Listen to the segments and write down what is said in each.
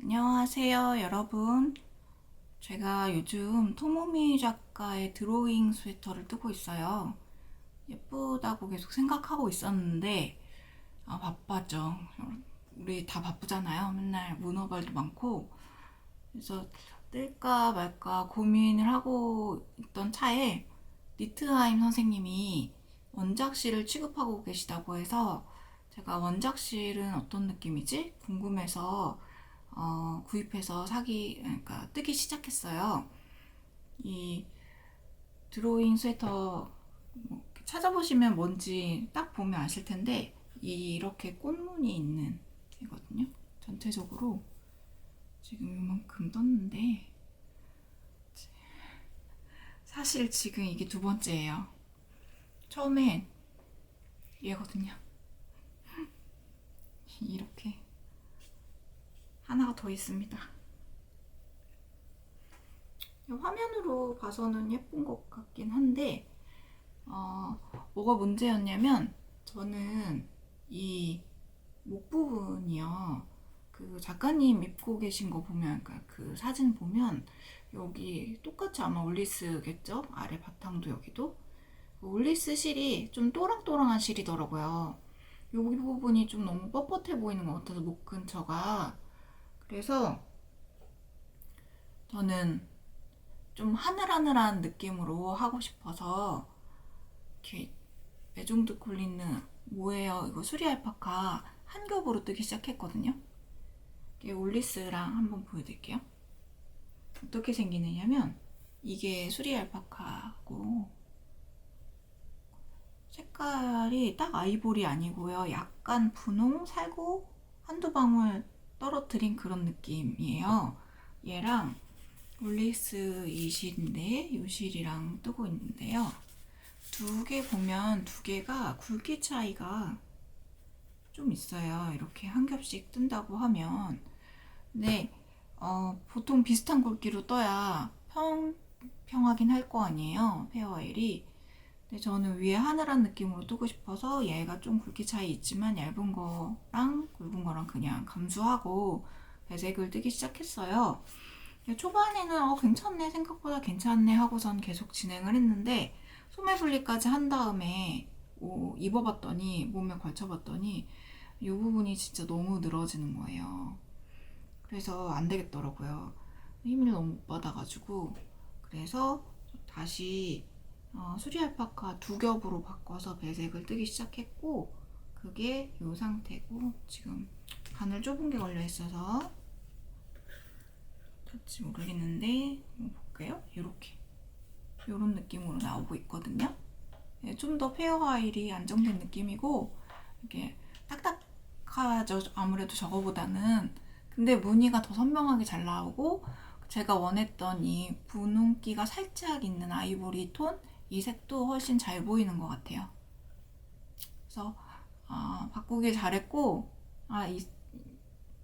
안녕하세요, 여러분. 제가 요즘 토모미 작가의 드로잉 스웨터를 뜨고 있어요. 예쁘다고 계속 생각하고 있었는데, 바빴죠. 우리 다 바쁘잖아요. 맨날 문어발도 많고. 그래서 뜰까 말까 고민을 하고 있던 차에 니트하임 선생님이 원작실을 취급하고 계시다고 해서 제가 원작실은 어떤 느낌이지? 궁금해서 구입해서 그러니까 뜨기 시작했어요. 이 드로잉 스웨터 찾아보시면 뭔지 딱 보면 아실 텐데 이렇게 꽃무늬 있는 이거든요. 전체적으로 지금 이만큼 떴는데 사실 지금 이게 두 번째예요. 처음엔 얘거든요. 이렇게 하나가 더 있습니다. 화면으로 봐서는 예쁜 것 같긴 한데 뭐가 문제였냐면 저는 이 목 부분이요. 그 작가님 입고 계신 거 보면, 그러니까 그 사진 보면 여기 똑같이 아마 올리스겠죠? 아래 바탕도 여기도 그 올리스 실이 좀 또랑또랑한 실이더라고요. 여기 부분이 좀 너무 뻣뻣해 보이는 것 같아서 목 근처가. 그래서 저는 좀 하늘하늘한 느낌으로 하고 싶어서 이렇게 메종드 콜린느 뭐예요? 이거 수리 알파카 한 겹으로 뜨기 시작했거든요. 이게 올리스랑 한번 보여드릴게요. 어떻게 생기느냐면 이게 수리 알파카고 색깔이 딱 아이보리 아니고요. 약간 분홍 살고 한두 방울 떨어뜨린 그런 느낌이에요. 얘랑 올리스 이 실인데 이 실이랑 뜨고 있는데요. 두 개 보면 두 개가 굵기 차이가 좀 있어요. 이렇게 한 겹씩 뜬다고 하면. 근데 보통 비슷한 굵기로 떠야 평평하긴 할 거 아니에요. 페어웨일이. 근데 저는 위에 하늘한 느낌으로 뜨고 싶어서 얘가 좀 굵기 차이 있지만 얇은 거랑 굵은 거랑 그냥 감수하고 배색을 뜨기 시작했어요. 초반에는 괜찮네, 생각보다 괜찮네 하고선 계속 진행을 했는데 소매 분리까지 한 다음에 입어봤더니 몸에 걸쳐봤더니 이 부분이 진짜 너무 늘어지는 거예요. 그래서 안 되겠더라고요. 힘을 너무 못 받아가지고. 그래서 다시 수리 알파카 두 겹으로 바꿔서 배색을 뜨기 시작했고, 그게 이 상태고, 지금 바늘 좁은 게 걸려 있어서 될지 모르겠는데 한번 볼게요. 이렇게 이런 느낌으로 나오고 있거든요. 좀 더 페어와일이 안정된 느낌이고 이게 딱딱하죠. 아무래도 저거보다는. 근데 무늬가 더 선명하게 잘 나오고 제가 원했던 이 분홍기가 살짝 있는 아이보리 톤 이 색도 훨씬 잘 보이는 것 같아요. 그래서 바꾸길 잘했고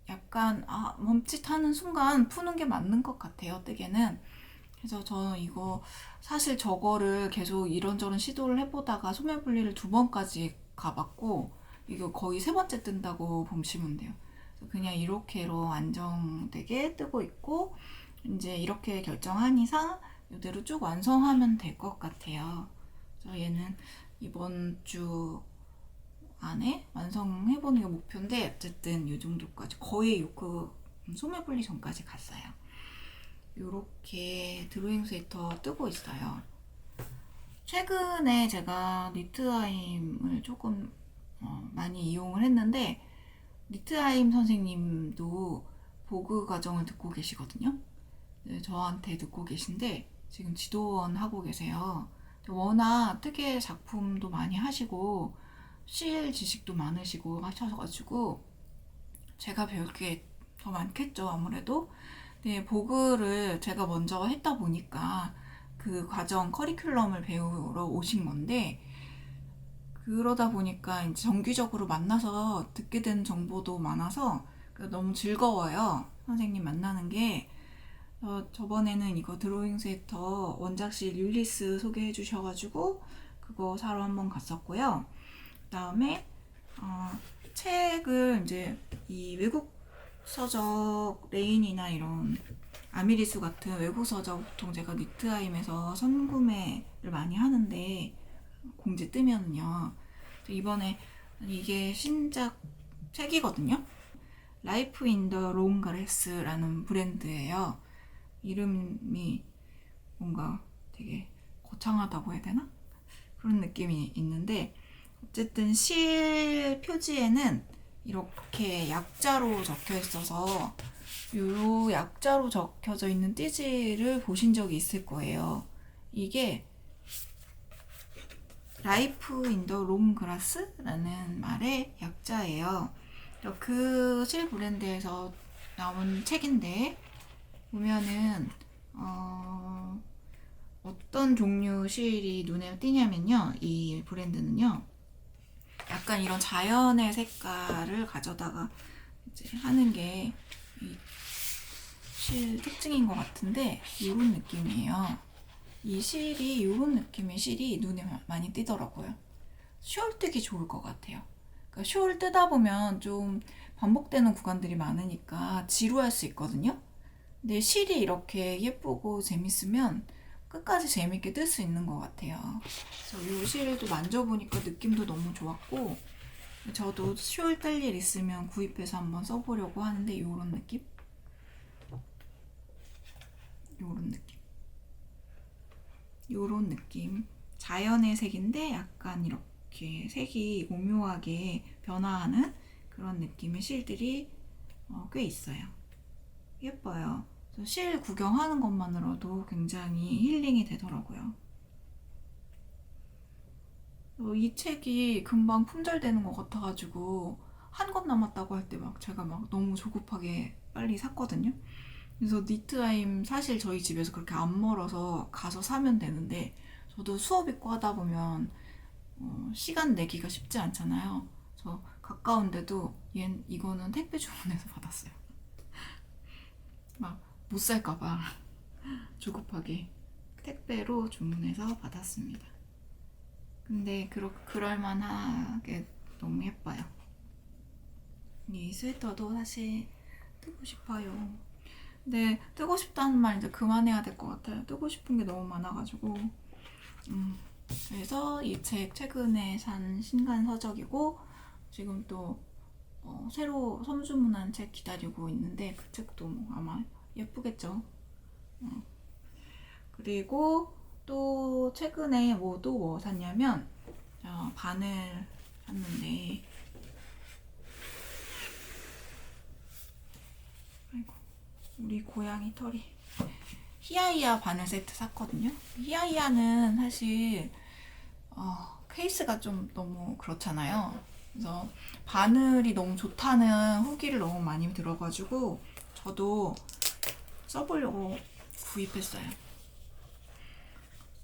약간 멈칫하는 순간 푸는 게 맞는 것 같아요. 뜨개는. 그래서 저는 이거 사실 저거를 계속 이런저런 시도를 해보다가 소매 분리를 두 번까지 가봤고 이거 거의 세 번째 뜬다고 보시면 돼요. 그래서 그냥 이렇게로 안정되게 뜨고 있고 이제 이렇게 결정한 이상 이대로 쭉 완성하면 될 것 같아요. 그래서 얘는 이번 주 안에 완성해보는 게 목표인데 어쨌든 이 정도까지 거의 요크 소매 분리 전까지 갔어요. 요렇게 드로잉 스웨터 뜨고 있어요. 최근에 제가 니트하임을 조금 많이 이용을 했는데 니트하임 선생님도 보그 과정을 듣고 계시거든요. 네, 저한테 듣고 계신데 지금 지도원 하고 계세요. 워낙 뜨개 작품도 많이 하시고 CL 지식도 많으시고 하셔가지고 제가 배울 게 더 많겠죠, 아무래도. 네, 보그를 제가 먼저 했다 보니까 그 과정 커리큘럼을 배우러 오신 건데 그러다 보니까 이제 정기적으로 만나서 듣게 된 정보도 많아서 너무 즐거워요. 선생님 만나는 게. 저번에는 이거 드로잉 스웨터 원작실 율리스 소개해 주셔가지고 그거 사러 한번 갔었고요. 그 다음에 책을 이제 이 외국 서적 레인이나 이런 아미리수 같은 외국 서적 보통 제가 니트아임에서 선구매를 많이 하는데 공지 뜨면은요. 이번에 이게 신작 책이거든요. 라이프 인 더 롱그래스라는 브랜드예요. 이름이 뭔가 되게 거창하다고 해야 되나? 그런 느낌이 있는데 어쨌든 실 표지에는 이렇게 약자로 적혀 있어서 요 약자로 적혀져 있는 띠지를 보신 적이 있을 거예요. 이게 라이프 인 더 롱그라스라는 말의 약자예요. 그 실 브랜드에서 나온 책인데 보면은 어떤 종류 실이 눈에 띄냐면요. 이 브랜드는요. 약간 이런 자연의 색깔을 가져다가 이제 하는 게 이 실 특징인 것 같은데 이런 느낌이에요. 이 실이 이런 느낌의 실이 눈에 많이 띄더라고요. 숄 뜨기 좋을 것 같아요. 그러니까 숄 뜨다 보면 좀 반복되는 구간들이 많으니까 지루할 수 있거든요. 근데 실이 이렇게 예쁘고 재밌으면 끝까지 재밌게 뜰 수 있는 것 같아요. 그래서 이 실도 만져보니까 느낌도 너무 좋았고 저도 숄 뜰 일 있으면 구입해서 한번 써보려고 하는데 이런 느낌? 이런 느낌. 이런 느낌. 자연의 색인데 약간 이렇게 색이 오묘하게 변화하는 그런 느낌의 실들이 꽤 있어요. 예뻐요. 실 구경하는 것만으로도 굉장히 힐링이 되더라고요. 이 책이 금방 품절되는 것 같아가지고 한 권 남았다고 할 때 막 제가 막 너무 조급하게 빨리 샀거든요. 그래서 니트아임 사실 저희 집에서 그렇게 안 멀어서 가서 사면 되는데 저도 수업 있고 하다 보면 시간 내기가 쉽지 않잖아요. 그래서 가까운데도 이거는 택배 주문해서 받았어요. 막 못 살까봐 조급하게 택배로 주문해서 받았습니다. 근데 그럴만하게 너무 예뻐요. 이 스웨터도 사실 뜨고 싶어요. 근데 뜨고 싶다는 말 이제 그만해야 될 것 같아요. 뜨고 싶은 게 너무 많아가지고. 그래서 이 책 최근에 산 신간 서적이고 지금 또 새로 선주문한 책 기다리고 있는데 그 책도 뭐 아마 예쁘겠죠. 그리고 또 최근에 뭐 샀냐면 바늘 샀는데 아이고 우리 고양이 털이 히아이아 바늘 세트 샀거든요. 히아이아는 사실 케이스가 좀 너무 그렇잖아요. 그래서 바늘이 너무 좋다는 후기를 너무 많이 들어가지고 저도 써보려고 구입했어요.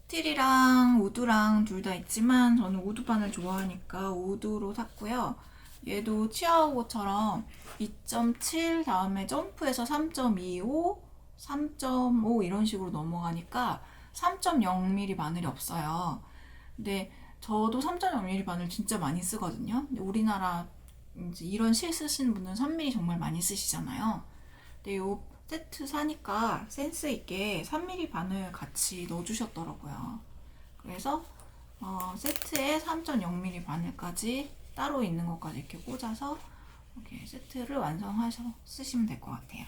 스틸이랑 우드랑 둘 다 있지만 저는 우드 바늘 좋아하니까 우드로 샀고요. 얘도 치아오고처럼 2.7 다음에 점프해서 3.25, 3.5 이런 식으로 넘어가니까 3.0mm 바늘이 없어요. 근데 저도 3.0mm 바늘 진짜 많이 쓰거든요. 근데 우리나라 이제 이런 실 쓰시는 분은 3mm 정말 많이 쓰시잖아요. 근데 요 세트 사니까 센스 있게 3mm 바늘 같이 넣어주셨더라고요. 그래서 세트에 3.0mm 바늘까지 따로 있는 것까지 이렇게 꽂아서 이렇게 세트를 완성하셔 쓰시면 될 것 같아요.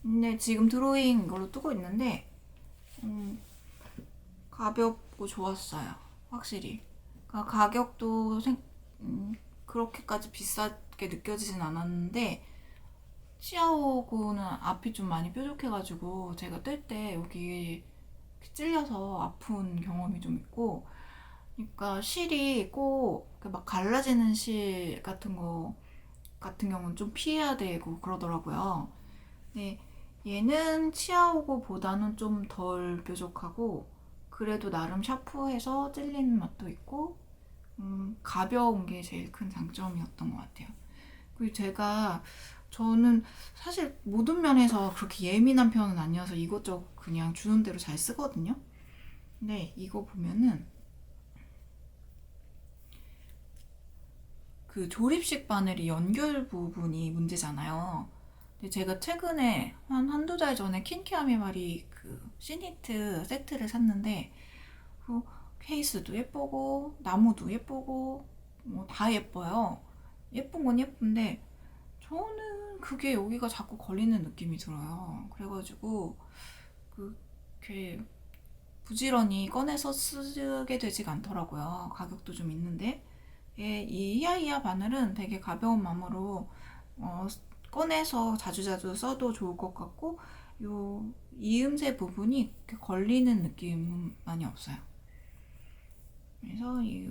근데 지금 드로잉 이걸로 뜨고 있는데 가볍고 좋았어요. 확실히. 그러니까 가격도 그렇게까지 비싸게 느껴지진 않았는데 치아오고는 앞이 좀 많이 뾰족해가지고 제가 뜰 때 여기 찔려서 아픈 경험이 좀 있고 그러니까 실이 꼭 막 갈라지는 실 같은 경우는 좀 피해야 되고 그러더라고요. 근데 얘는 치아오고보다는 좀 덜 뾰족하고 그래도 나름 샤프해서 찔리는 맛도 있고 가벼운 게 제일 큰 장점이었던 것 같아요. 그리고 저는 사실 모든 면에서 그렇게 예민한 편은 아니어서 이것저것 그냥 주는 대로 잘 쓰거든요. 근데 이거 보면은 그 조립식 바늘이 연결 부분이 문제잖아요. 제가 최근에 한두 달 전에 킨키아미마리 그 시니트 세트를 샀는데 그 케이스도 예쁘고 나무도 예쁘고 뭐 다 예뻐요. 예쁜 건 예쁜데 저는 그게 여기가 자꾸 걸리는 느낌이 들어요. 그래가지고 그게 부지런히 꺼내서 쓰게 되지가 않더라고요. 가격도 좀 있는데 이 히아히아 바늘은 되게 가벼운 마음으로 어, 꺼내서 자주자주 써도 좋을 것 같고 요 이음새 부분이 이렇게 걸리는 느낌은 많이 없어요. 그래서 이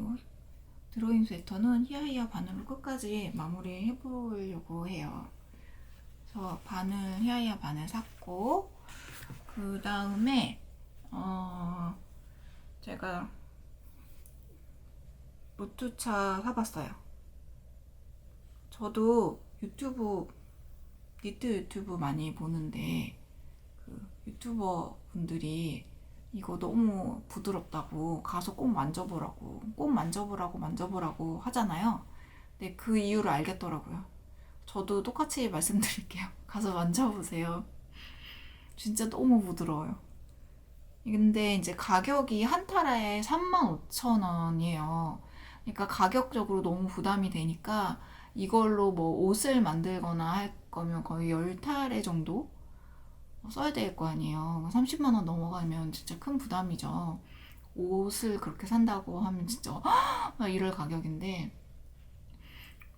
드로잉 스웨터는 히아히아 바늘로 끝까지 마무리 해보려고 해요. 그래서 히아히아 바늘 샀고 그 다음에 제가 무투차 사봤어요. 저도 니트 유튜브 많이 보는데 그 유튜버 분들이 이거 너무 부드럽다고 가서 꼭 만져보라고 하잖아요. 근데 그 이유를 알겠더라고요. 저도 똑같이 말씀드릴게요. 가서 만져보세요. 진짜 너무 부드러워요. 근데 이제 가격이 한 타라에 35,000원이에요. 그러니까 가격적으로 너무 부담이 되니까 이걸로 뭐 옷을 만들거나 할 거면 거의 10타레 정도 써야 될 거 아니에요. 30만 원 넘어가면 진짜 큰 부담이죠. 옷을 그렇게 산다고 하면 진짜 막 이럴 가격인데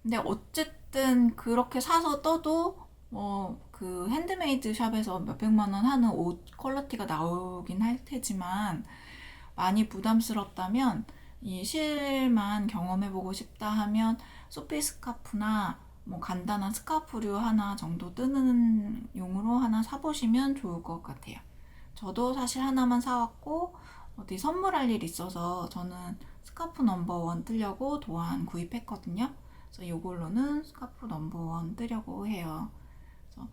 근데 어쨌든 그렇게 사서 떠도 그 핸드메이드 샵에서 몇백만 원 하는 옷 퀄리티가 나오긴 할 테지만 많이 부담스럽다면 이 실만 경험해보고 싶다 하면 소피 스카프나 뭐 간단한 스카프류 하나 정도 뜨는 용으로 하나 사보시면 좋을 것 같아요. 저도 사실 하나만 사왔고 어디 선물할 일 있어서 저는 스카프 넘버원 뜨려고 도안 구입했거든요. 그래서 이걸로는 스카프 넘버원 뜨려고 해요. 그래서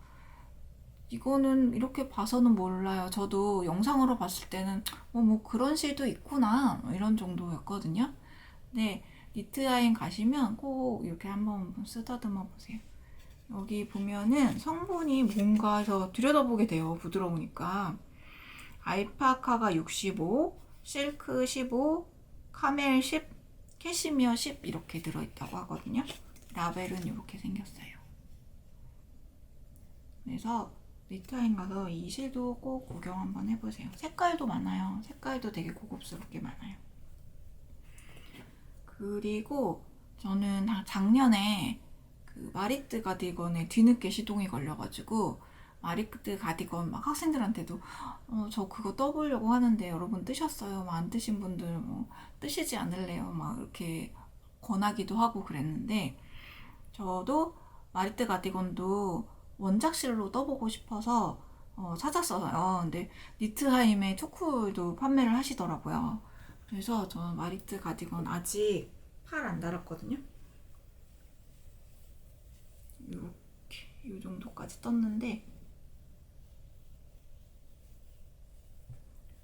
이거는 이렇게 봐서는 몰라요. 저도 영상으로 봤을 때는 뭐 그런 실도 있구나 이런 정도였거든요. 근데 니트아인 가시면 꼭 이렇게 한번 쓰다듬어 보세요. 여기 보면은 성분이 뭔가 해서 들여다보게 돼요. 부드러우니까. 알파카가 65, 실크 15, 카멜 10, 캐시미어 10 이렇게 들어있다고 하거든요. 라벨은 이렇게 생겼어요. 그래서 니트아인 가서 이 실도 꼭 구경 한번 해보세요. 색깔도 많아요. 색깔도 되게 고급스럽게 많아요. 그리고 저는 작년에 그 마리트 가디건에 뒤늦게 시동이 걸려가지고 마리트 가디건 막 학생들한테도 저 그거 떠보려고 하는데 여러분 뜨셨어요? 안 뜨신 분들 뭐 뜨시지 않을래요? 막 이렇게 권하기도 하고 그랬는데 저도 마리트 가디건도 원작실로 떠보고 싶어서 찾았어요. 근데 니트하임의 투쿨도 판매를 하시더라고요. 그래서 저는 마리트 가디건 아직 팔 안 달았거든요. 이렇게 이 정도까지 떴는데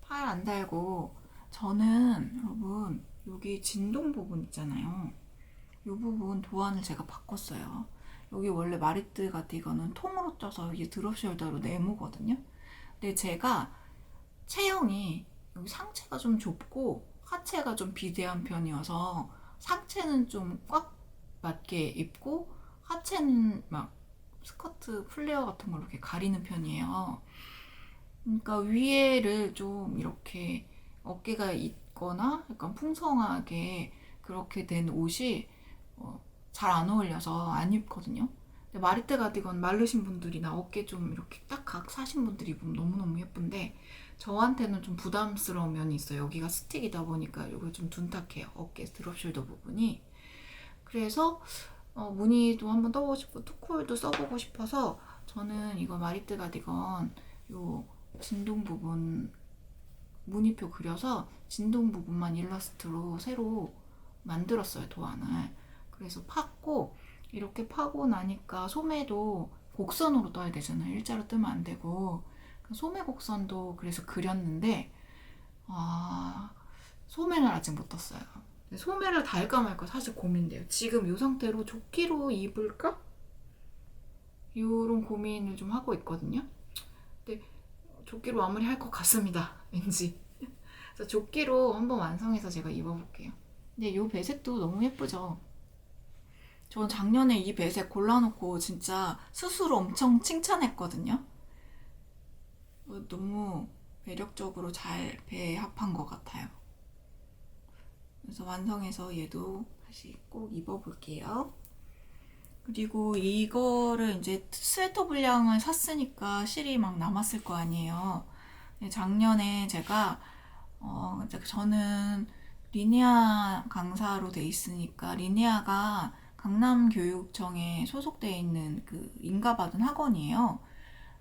팔 안 달고 저는 여러분 여기 진동 부분 있잖아요. 이 부분 도안을 제가 바꿨어요. 여기 원래 마리트 가디건은 통으로 쪄서 이게 드롭 숄더로 네모거든요. 근데 제가 체형이 여기 상체가 좀 좁고 하체가 좀 비대한 편이어서 상체는 좀 꽉 맞게 입고 하체는 막 스커트 플레어 같은 걸로 이렇게 가리는 편이에요. 그러니까 위에를 좀 이렇게 어깨가 있거나 약간 풍성하게 그렇게 된 옷이 잘 안 어울려서 안 입거든요. 근데 마리트 가디건 마르신 분들이나 어깨 좀 이렇게 딱 각 사신 분들이 입으면 너무너무 예쁜데 저한테는 좀 부담스러운 면이 있어요. 여기가 스틱이다 보니까 이거 좀 둔탁해요. 어깨 드롭숄더 부분이. 그래서 무늬도 한번 떠보고 싶고 투쿨도 써보고 싶어서 저는 이거 마리트 가디건 요 진동 부분 무늬표 그려서 진동 부분만 일러스트로 새로 만들었어요. 도안을. 그래서 팠고 이렇게 파고 나니까 소매도 곡선으로 떠야 되잖아요. 일자로 뜨면 안 되고 소매 곡선도 그래서 그렸는데 소매는 아직 못 떴어요. 소매를 달까 말까 사실 고민돼요. 지금 이 상태로 조끼로 입을까? 이런 고민을 좀 하고 있거든요. 근데 조끼로 마무리할 것 같습니다. 왠지. 그래서 조끼로 한번 완성해서 제가 입어볼게요. 근데 이 배색도 너무 예쁘죠? 전 작년에 이 배색 골라놓고 진짜 스스로 엄청 칭찬했거든요. 너무 매력적으로 잘 배합한 것 같아요. 그래서 완성해서 얘도 다시 꼭 입어볼게요. 그리고 이거를 이제 스웨터 분량을 샀으니까 실이 막 남았을 거 아니에요. 작년에 제가 저는 리니아 강사로 돼 있으니까 리니아가 강남교육청에 소속되어 있는 그 인가받은 학원이에요.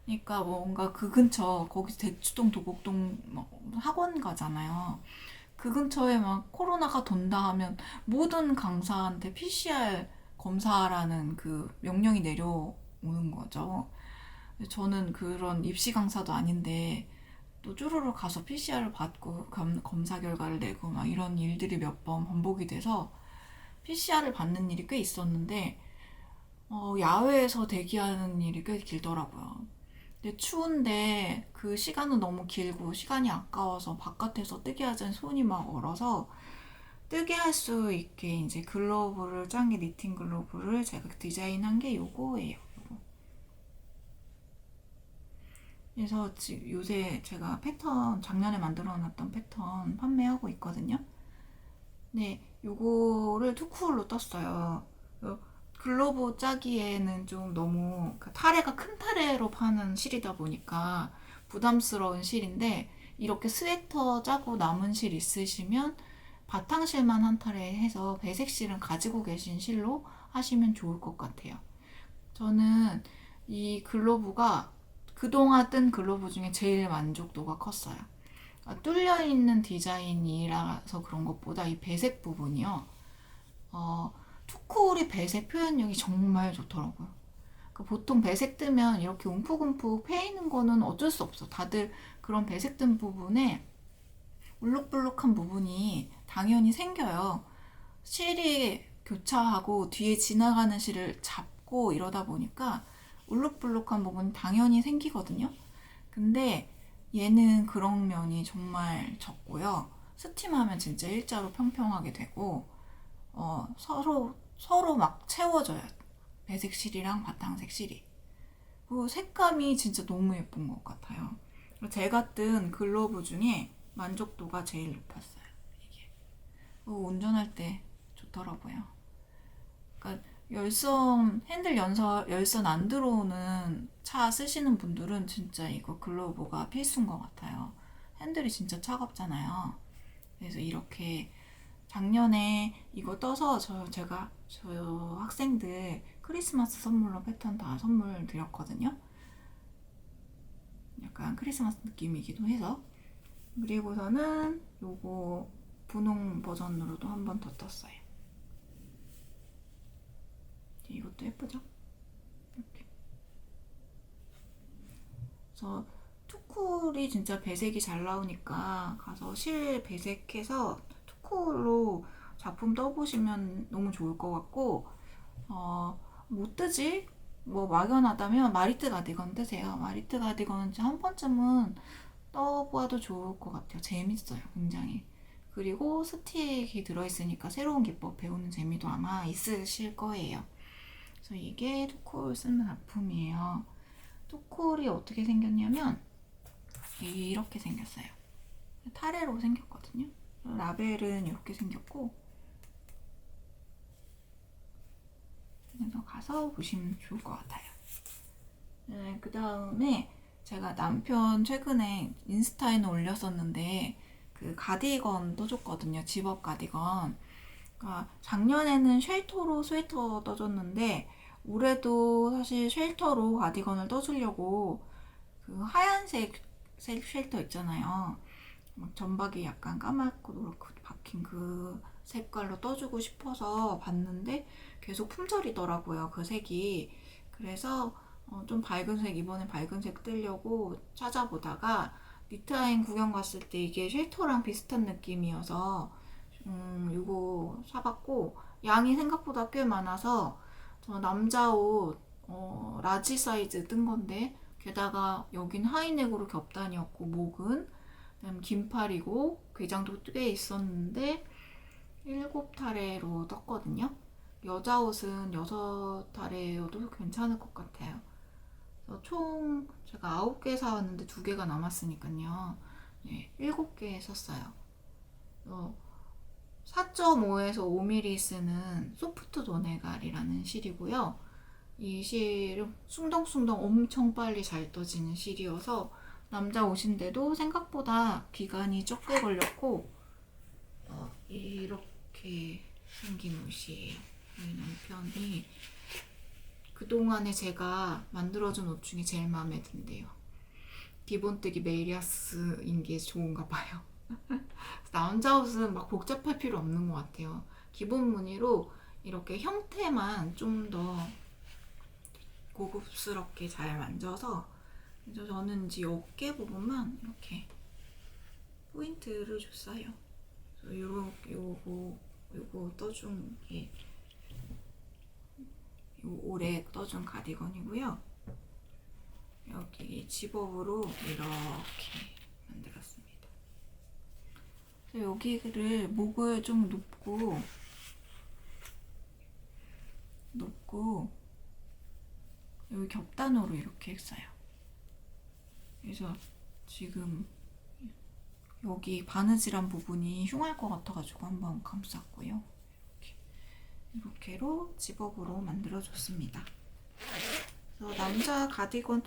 그러니까 뭔가 그 근처 거기 대치동 도곡동 학원 가잖아요. 그 근처에 막 코로나가 돈다 하면 모든 강사한테 PCR 검사라는 그 명령이 내려오는 거죠. 저는 그런 입시 강사도 아닌데 또 쭈루루 가서 PCR을 받고 검사 결과를 내고 막 이런 일들이 몇 번 반복이 돼서 PCR을 받는 일이 꽤 있었는데 야외에서 대기하는 일이 꽤 길더라고요. 근데 추운데 그 시간은 너무 길고 시간이 아까워서 바깥에서 뜨게 하자니 손이 막 얼어서 뜨게 할 수 있게 이제 글러브를 짠게 니팅 글러브를 제가 디자인한 게 요거예요. 그래서 지금 요새 제가 패턴 작년에 만들어놨던 패턴 판매하고 있거든요. 네, 요거를 투쿨로 떴어요. 글로브 짜기에는 좀 너무 타레가 큰 타레로 파는 실이다 보니까 부담스러운 실인데 이렇게 스웨터 짜고 남은 실 있으시면 바탕실만 한 타레 해서 배색 실은 가지고 계신 실로 하시면 좋을 것 같아요. 저는 이 글로브가 그동안 뜬 글로브 중에 제일 만족도가 컸어요. 뚫려있는 디자인이라서 그런 것보다 이 배색 부분이요. 투쿨이 배색 표현력이 정말 좋더라고요. 보통 배색 뜨면 이렇게 움푹움푹 패이는 거는 어쩔 수 없어. 다들 그런 배색 뜬 부분에 울룩불룩한 부분이 당연히 생겨요. 실이 교차하고 뒤에 지나가는 실을 잡고 이러다 보니까 울룩불룩한 부분이 당연히 생기거든요. 근데 얘는 그런 면이 정말 적고요. 스팀하면 진짜 일자로 평평하게 되고 서로 막 채워져요. 배색 실이랑 바탕색 실이. 그리고 색감이 진짜 너무 예쁜 것 같아요. 제가 뜬 글로브 중에 만족도가 제일 높았어요. 이게. 운전할 때 좋더라고요. 그러니까 열선 안 들어오는 차 쓰시는 분들은 진짜 이거 글로브가 필수인 것 같아요. 핸들이 진짜 차갑잖아요. 그래서 이렇게 작년에 이거 떠서 제가 저 학생들 크리스마스 선물로 패턴 다 선물 드렸거든요. 약간 크리스마스 느낌이기도 해서. 그리고서는 요거 분홍 버전으로도 한 번 더 떴어요. 이것도 예쁘죠? 이렇게. 그래서 투쿨이 진짜 배색이 잘 나오니까 가서 실 배색해서 투쿨로 작품 떠보시면 너무 좋을 것 같고 못 뜨지? 뭐 막연하다면 마리트 가디건 뜨세요. 마리트 가디건은 한 번쯤은 떠봐도 좋을 것 같아요. 재밌어요, 굉장히. 그리고 스틱이 들어있으니까 새로운 기법 배우는 재미도 아마 있으실 거예요. 그래서 이게 투쿨 쓰는 작품이에요. 투쿨이 어떻게 생겼냐면 이렇게 생겼어요. 타레로 생겼거든요. 라벨은 이렇게 생겼고 그래서 가서 보시면 좋을 것 같아요. 네, 그 다음에 제가 남편 최근에 인스타에는 올렸었는데 그 가디건 떠줬거든요. 집업 가디건. 그러니까 작년에는 쉘터로 스웨터 떠줬는데 올해도 사실 쉘터로 가디건을 떠주려고 그 하얀색 쉘터 있잖아요. 막 전박이 약간 까맣고 노랗고 박힌 그 색깔로 떠주고 싶어서 봤는데 계속 품절이더라고요. 그 색이. 그래서 좀 밝은 색, 이번에 밝은 색 뜨려고 찾아보다가 니트아인 구경 갔을 때 이게 쉘터랑 비슷한 느낌이어서 이거 사봤고 양이 생각보다 꽤 많아서 저 남자 옷 라지 사이즈 뜬 건데, 게다가 여긴 하이넥으로 겹단이었고 목은 그다음 긴팔이고 괴장도 꽤 있었는데 7타래로 떴거든요. 여자 옷은 6타래여도 괜찮을 것 같아요. 그래서 총 제가 9개 사왔는데 2개가 남았으니까요. 네, 7개 샀어요. 4.5에서 5mm 쓰는 소프트 도네갈이라는 실이고요. 이 실은 숭덩숭덩 엄청 빨리 잘 떠지는 실이어서 남자 옷인데도 생각보다 기간이 적게 걸렸고 이렇게 생긴 옷이에요. 저희 남편이 그동안에 제가 만들어준 옷 중에 제일 마음에 든대요. 기본뜨기 메이리아스인 게 좋은가 봐요. 남자 옷은 막 복잡할 필요 없는 것 같아요. 기본 무늬로 이렇게 형태만 좀 더 고급스럽게 잘 만져서, 그래서 저는 이제 어깨 부분만 이렇게 포인트를 줬어요. 요거 떠준 게 올해 떠준 가디건이고요. 여기 집업으로 이렇게 만들었습니다. 여기를 목을 좀 높고 여기 겹단으로 이렇게 했어요. 그래서 지금 여기 바느질한 부분이 흉할 것 같아가지고 한번 감쌌고요. 이렇게로 집업으로 만들어줬습니다. 그래서 남자 가디건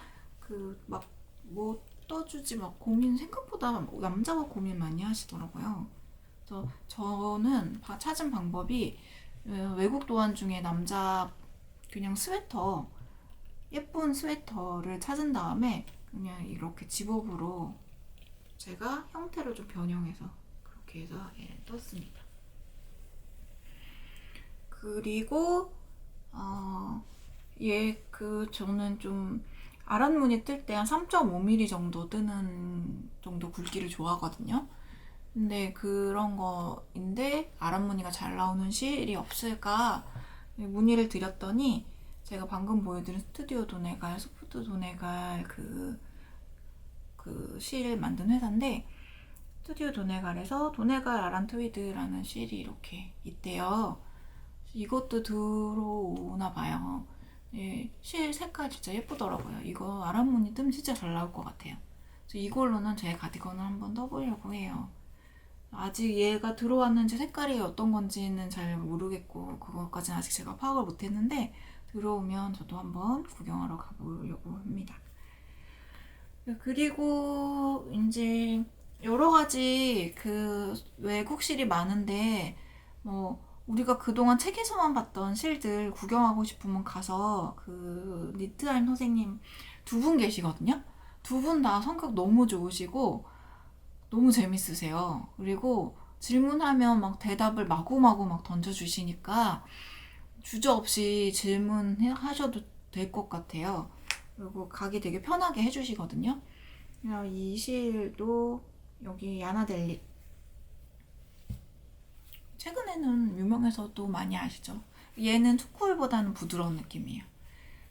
막 뭐 떠주지 막 고민, 생각보다 남자가 고민 많이 하시더라고요. 그래서 저는 찾은 방법이 외국 도안 중에 남자 그냥 스웨터, 예쁜 스웨터를 찾은 다음에 그냥 이렇게 집업으로 제가 형태를 좀 변형해서 그렇게 해서 떴습니다. 그리고 저는 좀 아랫무늬 뜰 때 한 3.5mm 정도 뜨는 정도 굵기를 좋아하거든요. 근데 그런 거인데 아랫무늬가 잘 나오는 실이 없을까 문의를 드렸더니, 제가 방금 보여드린 스튜디오 도네갈, 소프트 도네갈 그 실 만든 회사인데, 스튜디오 도네갈에서 도네갈 아란트위드라는 실이 이렇게 있대요. 이것도 들어오나 봐요. 예, 실 색깔 진짜 예쁘더라고요. 이거 아랫무늬 뜨면 진짜 잘 나올 것 같아요. 그래서 이걸로는 제 가디건을 한번 떠보려고 해요. 아직 얘가 들어왔는지 색깔이 어떤 건지는 잘 모르겠고 그것까지는 아직 제가 파악을 못했는데, 들어오면 저도 한번 구경하러 가보려고 합니다. 그리고 이제 여러 가지 외국 실이 많은데, 우리가 그동안 책에서만 봤던 실들 구경하고 싶으면 가서 니트하임 선생님 2분 계시거든요. 2분 다 성격 너무 좋으시고 너무 재밌으세요. 그리고 질문하면 막 대답을 마구마구 막 던져주시니까 주저없이 질문하셔도 될 것 같아요. 그리고 가기 되게 편하게 해주시거든요. 이 실도 여기 야나델리, 최근에는 유명해서도 많이 아시죠? 얘는 투쿨보다는 부드러운 느낌이에요.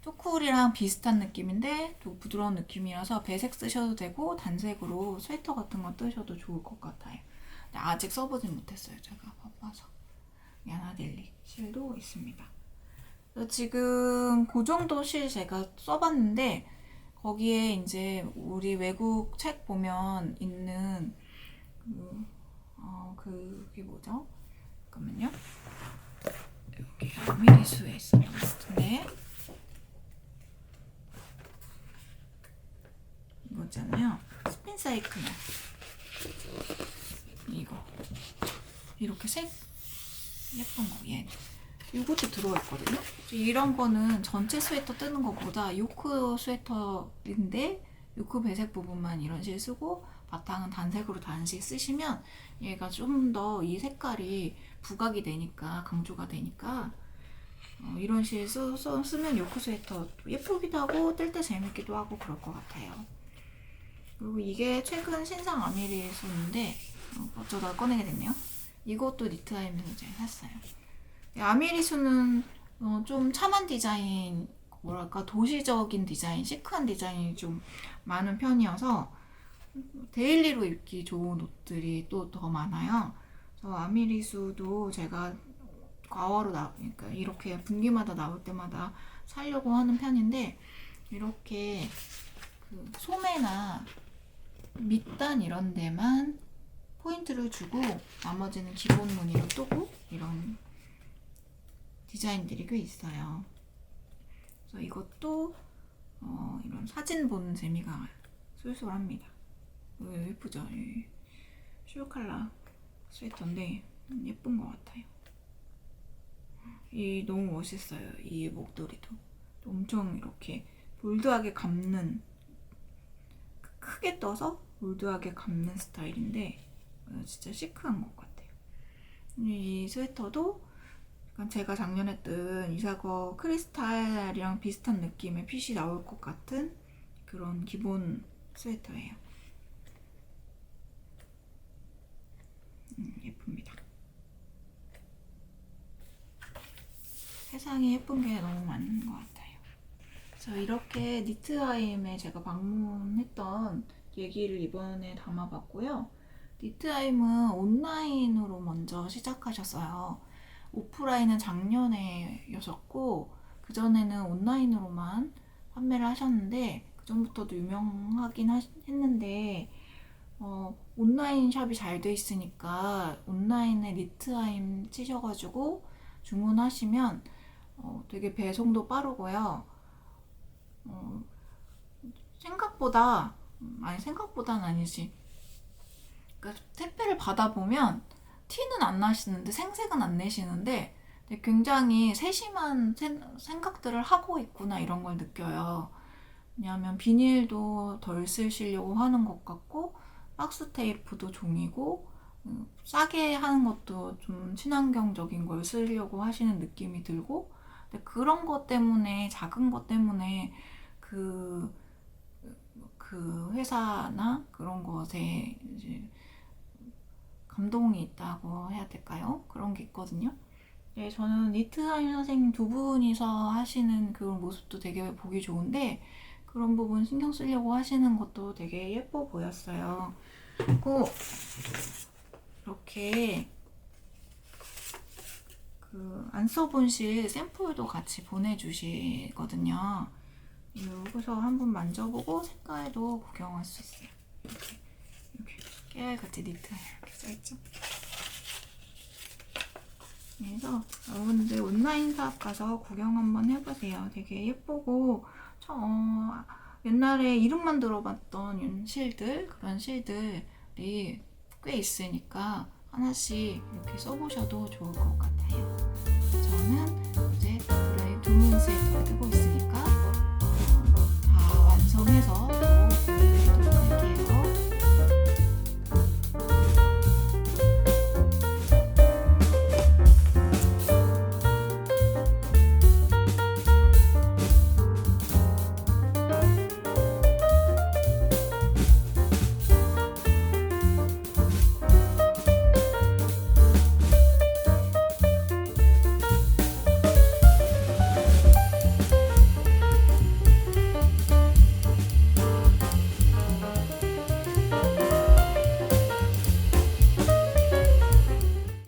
투쿨이랑 비슷한 느낌인데 또 부드러운 느낌이라서 배색 쓰셔도 되고 단색으로 스웨터 같은 거 뜨셔도 좋을 것 같아요. 근데 아직 써보진 못했어요. 제가 바빠서. 야나델리 실도 있습니다. 지금 그 정도 실 제가 써봤는데, 거기에 이제 우리 외국 책 보면 있는 그게 뭐죠? 잠깐만요. 여기 아미리수에 있었던 것 같은데, 이거 있잖아요. 스핀 사이클. 이거 이렇게 색 예쁜 거 얘. 이것도 들어있거든요. 이런 거는 전체 스웨터 뜨는 것보다 요크 스웨터인데 요크 배색 부분만 이런 식 쓰고 바탕은 단색으로 단식 쓰시면 얘가 좀 더 이 색깔이 부각이 되니까, 강조가 되니까 이런 식 쓰면 요크 스웨터 예쁘기도 하고 뜰 때 재밌기도 하고 그럴 것 같아요. 그리고 이게 최근 신상 아미리수인데 어쩌다 꺼내게 됐네요. 이것도 니트하임에서 제가 샀어요. 아미리수는 좀 참한 디자인 뭐랄까 도시적인 디자인, 시크한 디자인이 좀 많은 편이어서 데일리로 입기 좋은 옷들이 또 더 많아요. 그래서 아미리수도 제가 과어로 그러니까 이렇게 분기마다 나올 때마다 사려고 하는 편인데, 이렇게 그 소매나 밑단 이런 데만 포인트를 주고 나머지는 기본 무늬로 뜨고 이런 디자인들이 꽤 있어요. 그래서 이것도 이런 사진 보는 재미가 쏠쏠합니다. 예쁘죠? 슈칼라 스웨터인데 예쁜 것 같아요. 이 너무 멋있어요. 이 목도리도 엄청 이렇게 볼드하게 감는, 크게 떠서 볼드하게 감는 스타일인데 진짜 시크한 것 같아요. 이 스웨터도 제가 작년에 뜬 이사거 크리스탈이랑 비슷한 느낌의 핏이 나올 것 같은 그런 기본 스웨터예요. 예쁩니다. 세상에 예쁜 게 너무 많은 것 같아요. 그래서 이렇게 니트하임에 제가 방문했던 얘기를 이번에 담아봤고요. 니트하임은 온라인으로 먼저 시작하셨어요. 오프라인은 작년에였었고, 그전에는 온라인으로만 판매를 하셨는데, 그전부터도 유명하긴 했는데, 온라인 샵이 잘 돼 있으니까 온라인에 니트하임 치셔가지고 주문하시면 되게 배송도 빠르고요. 생각보다는 아니지. 그러니까 택배를 받아보면 티는 안 나시는데, 생색은 안 내시는데 굉장히 세심한 생각들을 하고 있구나, 이런 걸 느껴요. 왜냐하면 비닐도 덜 쓰시려고 하는 것 같고, 박스 테이프도 종이고, 싸게 하는 것도 좀 친환경적인 걸 쓰려고 하시는 느낌이 들고, 근데 그런 것 때문에, 작은 것 때문에 그 회사나 그런 것에 이제 감동이 있다고 해야 될까요? 그런 게 있거든요. 네, 저는 니트하임 선생님 두 분이서 하시는 그런 모습도 되게 보기 좋은데, 그런 부분 신경 쓰려고 하시는 것도 되게 예뻐 보였어요. 그리고 이렇게 안 써본 실 샘플도 같이 보내주시거든요. 여기서 한번 만져보고 색깔도 구경할 수 있어요. 이렇게 깨알같이 니트 이렇게 써있죠. 그래서 여러분들 온라인 샵 가서 구경 한번 해보세요. 되게 예쁘고, 옛날에 이름만 들어봤던 실들, 그런 실들이 꽤 있으니까 하나씩 이렇게 써보셔도 좋을 것 같아요. 저는 이제 드라이 두문 스웨터를 뜨고 있어요.